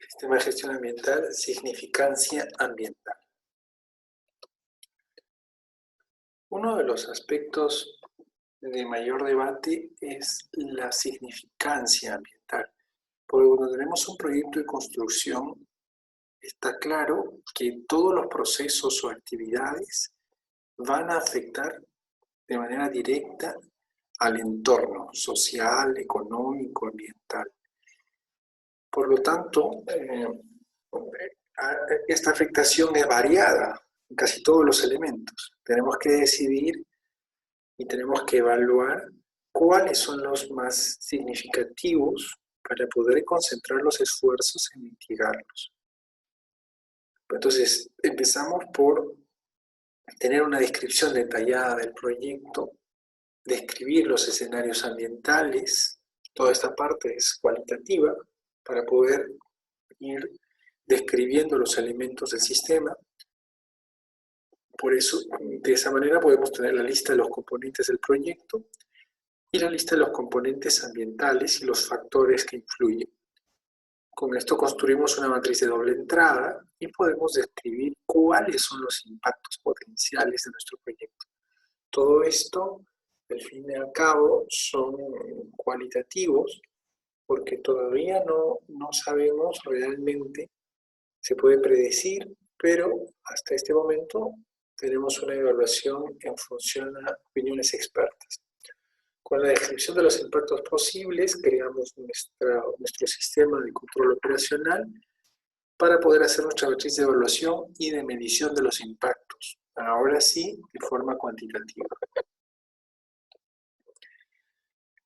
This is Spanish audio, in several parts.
Sistema de gestión ambiental, significancia ambiental. Uno de los aspectos de mayor debate es la significancia ambiental. Porque cuando tenemos un proyecto de construcción, está claro que todos los procesos o actividades van a afectar de manera directa al entorno social, económico, ambiental. Por lo tanto, esta afectación es variada en casi todos los elementos. Tenemos que decidir y tenemos que evaluar cuáles son los más significativos para poder concentrar los esfuerzos en mitigarlos. Entonces, empezamos por tener una descripción detallada del proyecto, describir los escenarios ambientales, toda esta parte es cualitativa, para poder ir describiendo los elementos del sistema. Por eso, de esa manera podemos tener la lista de los componentes del proyecto y la lista de los componentes ambientales y los factores que influyen. Con esto construimos una matriz de doble entrada y podemos describir cuáles son los impactos potenciales de nuestro proyecto. Todo esto, al fin y al cabo, son cualitativos porque todavía no sabemos realmente, se puede predecir, pero hasta este momento tenemos una evaluación en función a opiniones expertas. Con la descripción de los impactos posibles, creamos nuestro sistema de control operacional para poder hacer nuestra matriz de evaluación y de medición de los impactos. Ahora sí, de forma cuantitativa.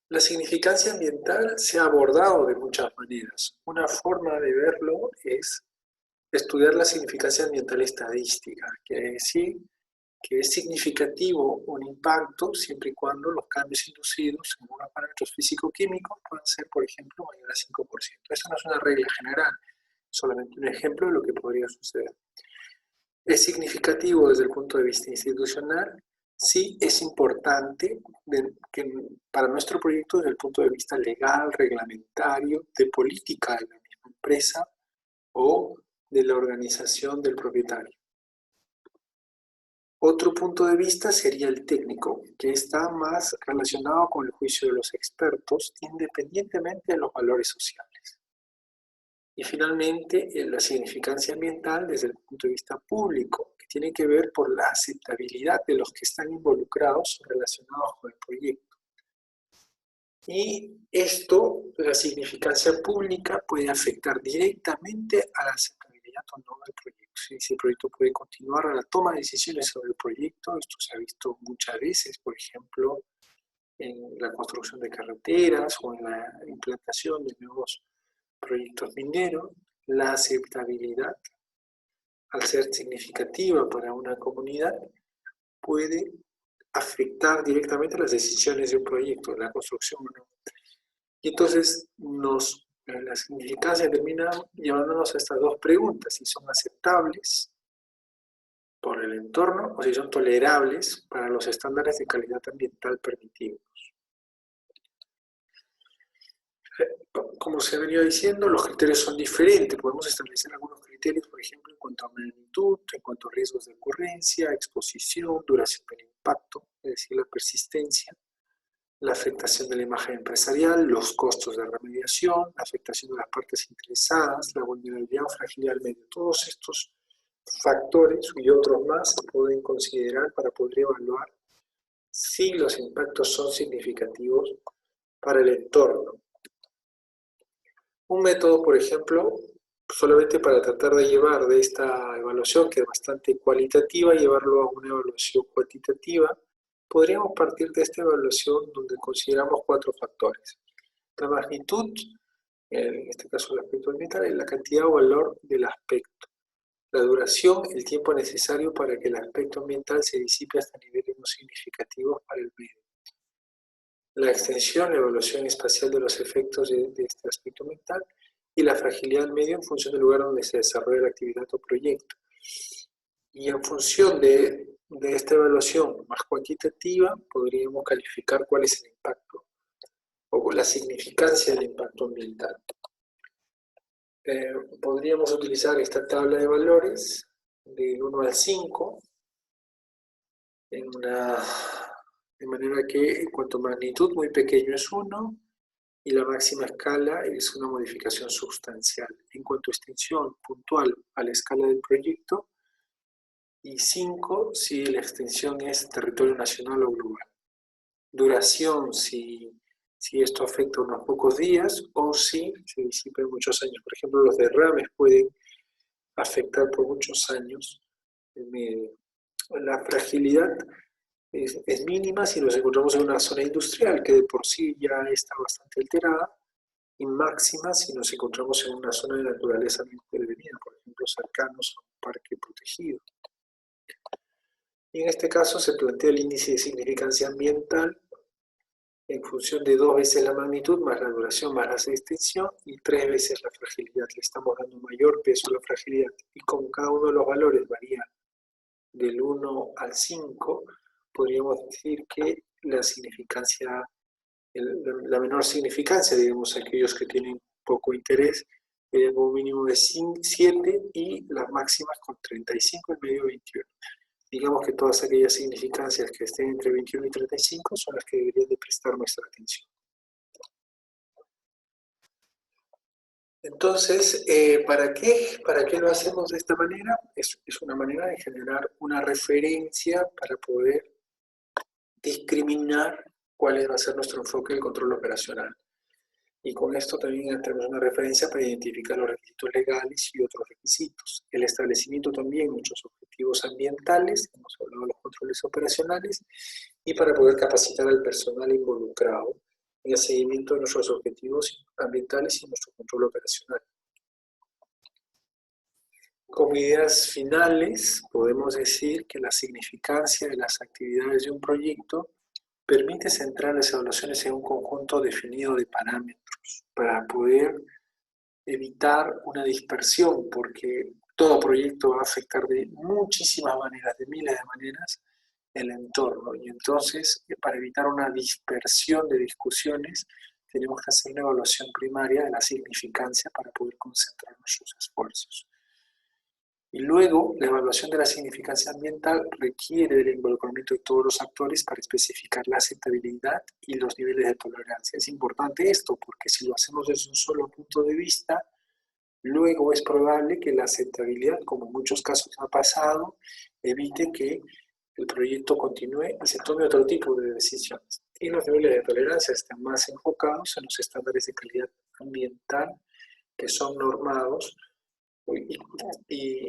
La significancia ambiental se ha abordado de muchas maneras. Una forma de verlo es estudiar la significancia ambiental estadística, quiere decir que es significativo un impacto siempre y cuando los cambios inducidos en unos parámetros físico-químicos puedan ser, por ejemplo, mayor al 5%. Eso no es una regla general, solamente un ejemplo de lo que podría suceder. ¿Es significativo desde el punto de vista institucional? Sí, es importante para nuestro proyecto desde el punto de vista legal, reglamentario, de política de la misma empresa o de la organización del propietario. Otro punto de vista sería el técnico, que está más relacionado con el juicio de los expertos, independientemente de los valores sociales. Y finalmente, la significancia ambiental desde el punto de vista público, que tiene que ver por la aceptabilidad de los que están involucrados relacionados con el proyecto. Y esto, la significancia pública, puede afectar directamente a la aceptabilidad o no del proyecto. Si el proyecto puede continuar a la toma de decisiones sobre el proyecto, esto se ha visto muchas veces, por ejemplo, en la construcción de carreteras o en la implantación de nuevos proyectos mineros, la aceptabilidad, al ser significativa para una comunidad, puede afectar directamente las decisiones de un proyecto, la construcción o no. Y entonces la significancia termina llevándonos a estas dos preguntas, si son aceptables por el entorno o si son tolerables para los estándares de calidad ambiental permitidos. Como se ha venido diciendo, los criterios son diferentes. Podemos establecer algunos criterios, por ejemplo, en cuanto a magnitud, en cuanto a riesgos de ocurrencia, exposición, duración del impacto, es decir, la persistencia, la afectación de la imagen empresarial, los costos de remediación, la afectación de las partes interesadas, la vulnerabilidad o fragilidad del medio. Todos estos factores y otros más se pueden considerar para poder evaluar si los impactos son significativos para el entorno. Un método, por ejemplo, solamente para tratar de llevar de esta evaluación, que es bastante cualitativa, llevarlo a una evaluación cuantitativa, podríamos partir de esta evaluación donde consideramos 4 factores. La magnitud, en este caso el aspecto ambiental, es la cantidad o valor del aspecto. La duración, el tiempo necesario para que el aspecto ambiental se disipe hasta niveles no significativos para el medio. La extensión, la evaluación espacial de los efectos de este aspecto ambiental y la fragilidad del medio en función del lugar donde se desarrolla la actividad o proyecto. Y en función de esta evaluación más cuantitativa, podríamos calificar cuál es el impacto o la significancia del impacto ambiental. podríamos utilizar esta tabla de valores del 1 al 5, de manera que cuanto magnitud muy pequeño es 1, y la máxima escala es una modificación sustancial. En cuanto a extensión puntual a la escala del proyecto, y 5 si la extensión es territorio nacional o global. Duración si esto afecta unos pocos días o si se disipa en muchos años. Por ejemplo, los derrames pueden afectar por muchos años el medio. La fragilidad es mínima si nos encontramos en una zona industrial que de por sí ya está bastante alterada, y máxima si nos encontramos en una zona de naturaleza muy intervenida, por ejemplo, cercanos a un parque protegido. Y en este caso se plantea el índice de significancia ambiental en función de 2 veces la magnitud más la duración más la extensión y 3 veces la fragilidad. Le estamos dando mayor peso a la fragilidad, y como cada uno de los valores varía del 1 al 5, podríamos decir que la significancia, la menor significancia, digamos, aquellos que tienen poco interés, tienen un mínimo de 7 y las máximas con 35 en medio 21. Digamos que todas aquellas significancias que estén entre 21 y 35 son las que deberían de prestar nuestra atención. Entonces, ¿para qué lo hacemos de esta manera? Es una manera de generar una referencia para poder discriminar cuál va a ser nuestro enfoque del control operacional. Y con esto también tenemos una referencia para identificar los requisitos legales y otros requisitos. El establecimiento también de muchos objetivos ambientales, hemos hablado de los controles operacionales, y para poder capacitar al personal involucrado en el seguimiento de nuestros objetivos ambientales y nuestro control operacional. Como ideas finales, podemos decir que la significancia de las actividades de un proyecto permite centrar las evaluaciones en un conjunto definido de parámetros para poder evitar una dispersión, porque todo proyecto va a afectar de muchísimas maneras, de miles de maneras, el entorno. Y entonces, para evitar una dispersión de discusiones, tenemos que hacer una evaluación primaria de la significancia para poder concentrar nuestros esfuerzos. Y luego, la evaluación de la significancia ambiental requiere del involucramiento de todos los actores para especificar la aceptabilidad y los niveles de tolerancia. Es importante esto porque si lo hacemos desde un solo punto de vista, luego es probable que la aceptabilidad, como en muchos casos ha pasado, evite que el proyecto continúe y se tome otro tipo de decisiones. Y los niveles de tolerancia están más enfocados en los estándares de calidad ambiental que son normados y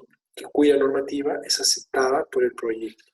cuya normativa es aceptada por el proyecto.